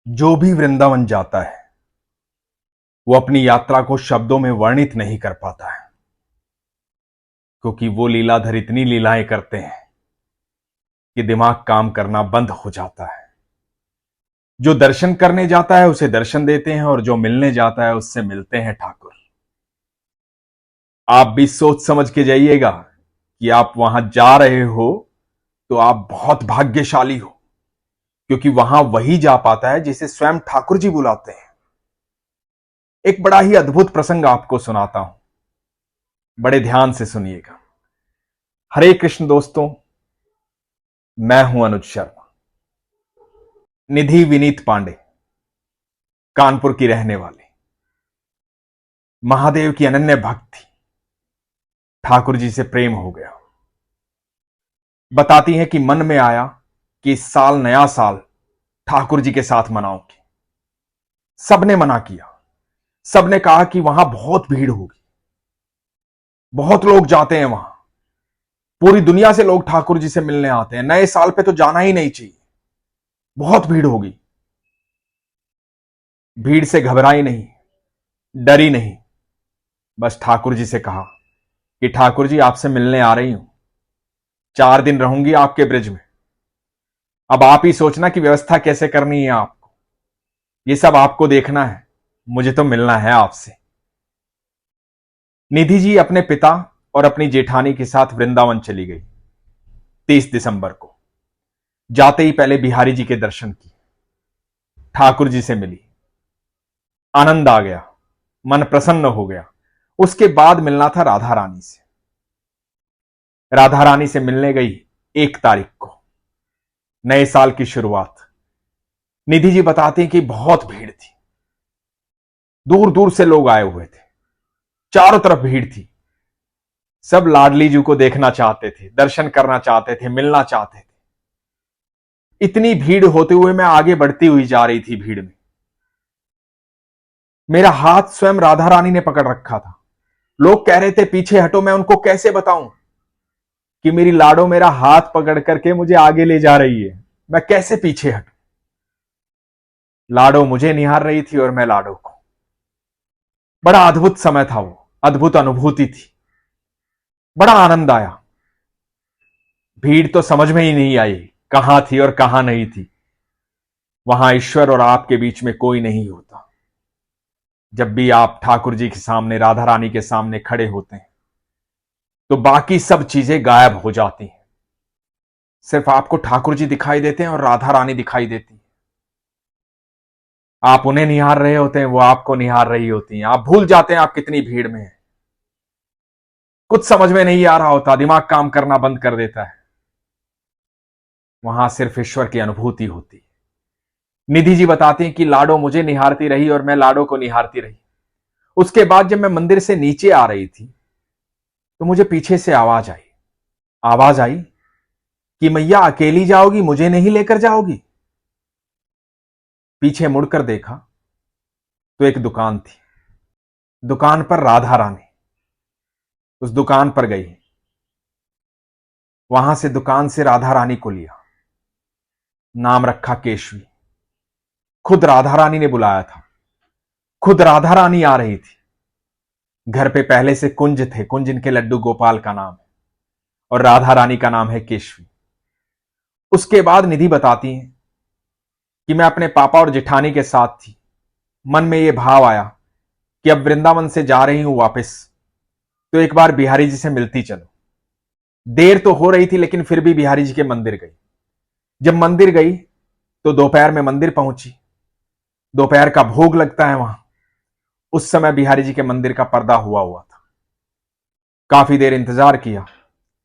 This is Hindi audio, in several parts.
जो भी वृंदावन जाता है वो अपनी यात्रा को शब्दों में वर्णित नहीं कर पाता है, क्योंकि वो लीलाधर इतनी लीलाएं करते हैं कि दिमाग काम करना बंद हो जाता है। जो दर्शन करने जाता है उसे दर्शन देते हैं और जो मिलने जाता है उससे मिलते हैं ठाकुर। आप भी सोच समझ के जाइएगा कि आप वहां जा रहे हो तो आप बहुत भाग्यशाली हो, क्योंकि वहां वही जा पाता है जिसे स्वयं ठाकुर जी बुलाते हैं। एक बड़ा ही अद्भुत प्रसंग आपको सुनाता हूं, बड़े ध्यान से सुनिएगा। हरे कृष्ण दोस्तों, मैं हूं अनुज शर्मा। निधि विनीत पांडे कानपुर की रहने वाली, महादेव की अनन्य भक्त थी। ठाकुर जी से प्रेम हो गया। बताती हैं कि मन में आया कि इस साल नया साल ठाकुर जी के साथ मनाऊंगी। सबने मना किया, सबने कहा कि वहां बहुत भीड़ होगी, बहुत लोग जाते हैं वहां, पूरी दुनिया से लोग ठाकुर जी से मिलने आते हैं, नए साल पे तो जाना ही नहीं चाहिए, बहुत भीड़ होगी। भीड़ से घबराई नहीं, डरी नहीं, बस ठाकुर जी से कहा कि ठाकुर जी आपसे मिलने आ रही हूं, 4 दिन रहूंगी आपके ब्रिज में। अब आप ही सोचना कि व्यवस्था कैसे करनी है आपको, ये सब आपको देखना है, मुझे तो मिलना है आपसे। निधि जी अपने पिता और अपनी जेठानी के साथ वृंदावन चली गई। 30 दिसंबर को जाते ही पहले बिहारी जी के दर्शन किए, ठाकुर जी से मिली, आनंद आ गया, मन प्रसन्न हो गया। उसके बाद मिलना था राधा रानी से। राधा रानी से मिलने गई 1 तारीख को, नए साल की शुरुआत। निधि जी बताते हैं कि बहुत भीड़ थी, दूर दूर से लोग आए हुए थे, चारों तरफ भीड़ थी। सब लाडली जी को देखना चाहते थे, दर्शन करना चाहते थे, मिलना चाहते थे। इतनी भीड़ होते हुए मैं आगे बढ़ती हुई जा रही थी भीड़ में। मेरा हाथ स्वयं राधा रानी ने पकड़ रखा था। लोग कह रहे थे पीछे हटो, मैं उनको कैसे बताऊं कि मेरी लाडो मेरा हाथ पकड़ करके मुझे आगे ले जा रही है, मैं कैसे पीछे हटूं। लाडो मुझे निहार रही थी और मैं लाडो को। बड़ा अद्भुत समय था वो, अद्भुत अनुभूति थी, बड़ा आनंद आया। भीड़ तो समझ में ही नहीं आई कहां थी और कहां नहीं थी। वहां ईश्वर और आपके बीच में कोई नहीं होता। जब भी आप ठाकुर जी के सामने, राधा रानी के सामने खड़े होते हैं तो बाकी सब चीजें गायब हो जाती हैं। सिर्फ आपको ठाकुर जी दिखाई देते हैं और राधा रानी दिखाई देती है। आप उन्हें निहार रहे होते हैं, वो आपको निहार रही होती हैं। आप भूल जाते हैं आप कितनी भीड़ में हैं। कुछ समझ में नहीं आ रहा होता, दिमाग काम करना बंद कर देता है। वहां सिर्फ ईश्वर की अनुभूति होती है। निधि जी बताती हैं कि लाडो मुझे निहारती रही और मैं लाडो को निहारती रही। उसके बाद जब मैं मंदिर से नीचे आ रही थी तो मुझे पीछे से आवाज आई। आवाज आई कि मैया अकेली जाओगी, मुझे नहीं लेकर जाओगी। पीछे मुड़कर देखा तो एक दुकान थी, दुकान पर राधा रानी। उस दुकान पर गई, वहां से दुकान से राधा रानी को लिया, नाम रखा केशवी। खुद राधा रानी ने बुलाया था, खुद राधा रानी आ रही थी। घर पे पहले से कुंज थे, कुंज इनके लड्डू गोपाल का नाम है और राधा रानी का नाम है केशवी। उसके बाद निधि बताती हैं कि मैं अपने पापा और जेठानी के साथ थी। मन में यह भाव आया कि अब वृंदावन से जा रही हूं वापस, तो एक बार बिहारी जी से मिलती चलो। देर तो हो रही थी लेकिन फिर भी बिहारी जी के मंदिर गई। जब मंदिर गई तो दोपहर में मंदिर पहुंची। दोपहर का भोग लगता है वहां। उस समय बिहारी जी के मंदिर का पर्दा हुआ था। काफी देर इंतजार किया।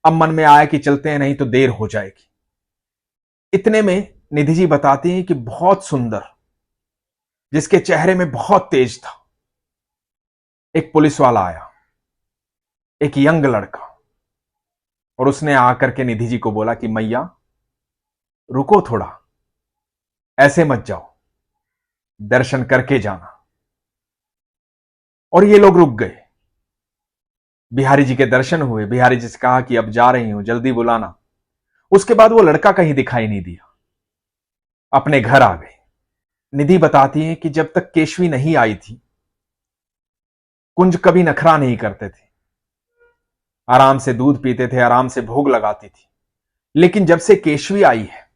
अब मन में आया कि चलते हैं, नहीं तो देर हो जाएगी। इतने में निधि जी बताती हैं कि बहुत सुंदर, जिसके चेहरे में बहुत तेज था, एक पुलिस वाला आया, एक यंग लड़का, और उसने आकर के निधि जी को बोला कि मैया रुको थोड़ा, ऐसे मत जाओ, दर्शन करके जाना। और ये लोग रुक गए। बिहारी जी के दर्शन हुए। बिहारी जी से कहा कि अब जा रही हूं, जल्दी बुलाना। उसके बाद वो लड़का कहीं दिखाई नहीं दिया, अपने घर आ गए। निधि बताती है कि जब तक केशवी नहीं आई थी, कुंज कभी नखरा नहीं करते थे। आराम से दूध पीते थे, आराम से भोग लगाती थी। लेकिन जब से केशवी आई है,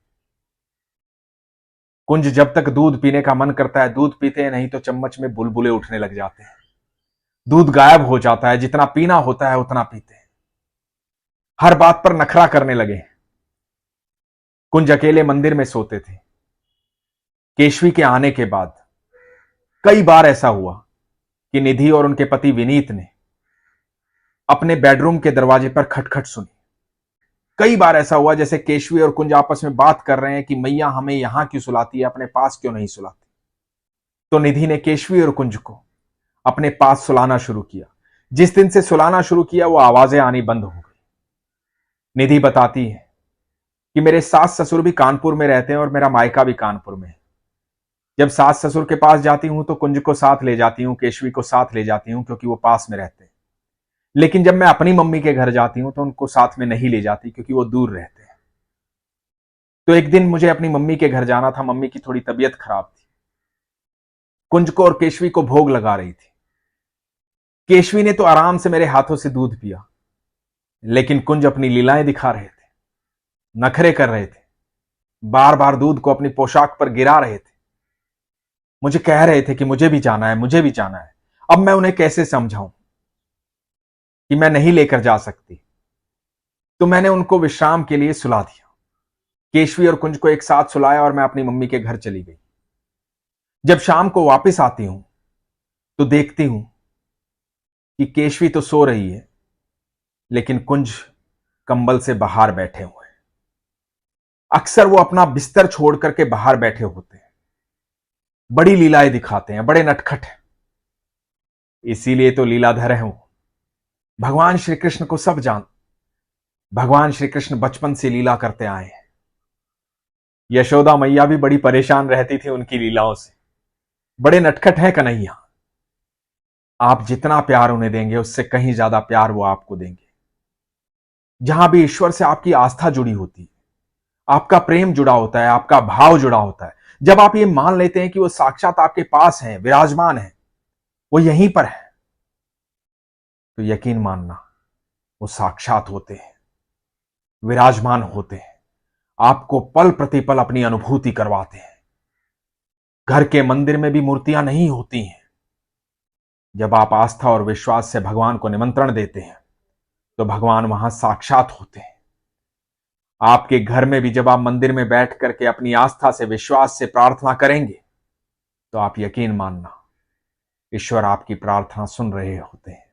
कुंज जब तक दूध पीने का मन करता है दूध पीते हैं, नहीं तो चम्मच में बुलबुले उठने लग जाते हैं। दूध गायब हो जाता है, जितना पीना होता है उतना पीते हैं। हर बात पर नखरा करने लगे। कुंज अकेले मंदिर में सोते थे। केशवी के आने के बाद कई बार ऐसा हुआ कि निधि और उनके पति विनीत ने अपने बेडरूम के दरवाजे पर खटखट सुनी। कई बार ऐसा हुआ जैसे केशवी और कुंज आपस में बात कर रहे हैं कि मैया हमें यहां क्यों सुलाती है, अपने पास क्यों नहीं सुलाती। तो निधि ने केशवी और कुंज को अपने पास सुलाना शुरू किया। जिस दिन से सुलाना शुरू किया वो आवाजें आनी बंद हो गई। निधि बताती है कि मेरे सास ससुर भी कानपुर में रहते हैं और मेरा मायका भी कानपुर में है। जब सास ससुर के पास जाती हूं तो कुंज को साथ ले जाती हूं, केशवी को साथ ले जाती हूं, क्योंकि वो पास में रहते हैं। लेकिन जब मैं अपनी मम्मी के घर जाती हूं तो उनको साथ में नहीं ले जाती, क्योंकि वो दूर रहते हैं। तो एक दिन मुझे अपनी मम्मी के घर जाना था। मम्मी की थोड़ी तबीयत खराब थी। कुंज को और केशवी को भोग लगा रही थी। केशवी ने तो आराम से मेरे हाथों से दूध पिया, लेकिन कुंज अपनी लीलाएं दिखा रहे थे, नखरे कर रहे थे, बार बार दूध को अपनी पोशाक पर गिरा रहे थे। मुझे कह रहे थे कि मुझे भी जाना है, मुझे भी जाना है। अब मैं उन्हें कैसे समझाऊं कि मैं नहीं लेकर जा सकती। तो मैंने उनको विश्राम के लिए सुला दिया। केशवी और कुंज को एक साथ सुलाया और मैं अपनी मम्मी के घर चली गई। जब शाम को वापस आती हूं तो देखती हूं कि केशवी तो सो रही है, लेकिन कुंज कंबल से बाहर बैठे हुए हैं। अक्सर वो अपना बिस्तर छोड़ करके बाहर बैठे होते हैं, बड़ी लीलाएं दिखाते हैं, बड़े नटखट हैं। इसीलिए तो लीलाधर है वो। भगवान श्री कृष्ण को सब जान। भगवान श्री कृष्ण बचपन से लीला करते आए हैं। यशोदा मैया भी बड़ी परेशान रहती थी उनकी लीलाओं से। बड़े नटखट है कन्हैया। आप जितना प्यार उन्हें देंगे उससे कहीं ज्यादा प्यार वो आपको देंगे। जहां भी ईश्वर से आपकी आस्था जुड़ी होती है, आपका प्रेम जुड़ा होता है, आपका भाव जुड़ा होता है, जब आप ये मान लेते हैं कि वो साक्षात आपके पास हैं, विराजमान हैं, वो यहीं पर है, तो यकीन मानना वो साक्षात होते हैं, विराजमान होते हैं, आपको पल प्रतिपल अपनी अनुभूति करवाते हैं। घर के मंदिर में भी मूर्तियां नहीं होती हैं। जब आप आस्था और विश्वास से भगवान को निमंत्रण देते हैं तो भगवान वहां साक्षात होते हैं। आपके घर में भी जब आप मंदिर में बैठ करके अपनी आस्था से, विश्वास से प्रार्थना करेंगे तो आप यकीन मानना ईश्वर आपकी प्रार्थना सुन रहे होते हैं।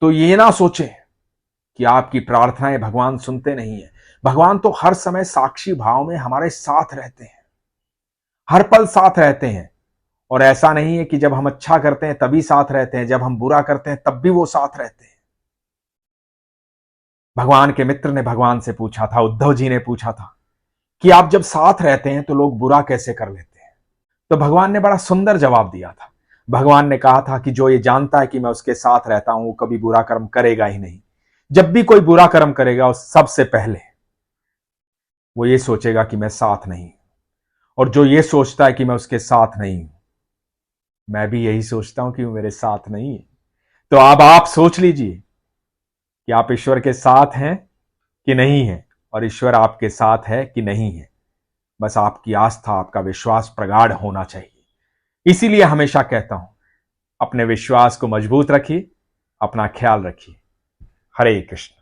तो ये ना सोचें कि आपकी प्रार्थनाएं भगवान सुनते नहीं है। भगवान तो हर समय साक्षी भाव में हमारे साथ रहते हैं, हर पल साथ रहते हैं। और ऐसा नहीं है कि जब हम अच्छा करते हैं तभी साथ रहते हैं, जब हम बुरा करते हैं तब भी वो साथ रहते हैं। भगवान के मित्र ने भगवान से पूछा था, उद्धव जी ने पूछा था कि आप जब साथ रहते हैं तो लोग बुरा कैसे कर लेते हैं। तो भगवान ने बड़ा सुंदर जवाब दिया था। भगवान ने कहा था कि जो ये जानता है कि मैं उसके साथ रहता हूं वो कभी बुरा कर्म करेगा ही नहीं। जब भी कोई बुरा कर्म करेगा उस सबसे पहले वो ये सोचेगा कि मैं साथ नहीं। और जो ये सोचता है कि मैं उसके साथ नहीं हूं, मैं भी यही सोचता हूं कि वो मेरे साथ नहीं है। तो अब आप सोच लीजिए कि आप ईश्वर के साथ हैं कि नहीं है, और ईश्वर आपके साथ है कि नहीं है। बस आपकी आस्था, आपका विश्वास प्रगाढ़ होना चाहिए। इसीलिए हमेशा कहता हूं, अपने विश्वास को मजबूत रखिए, अपना ख्याल रखिए। हरे कृष्ण।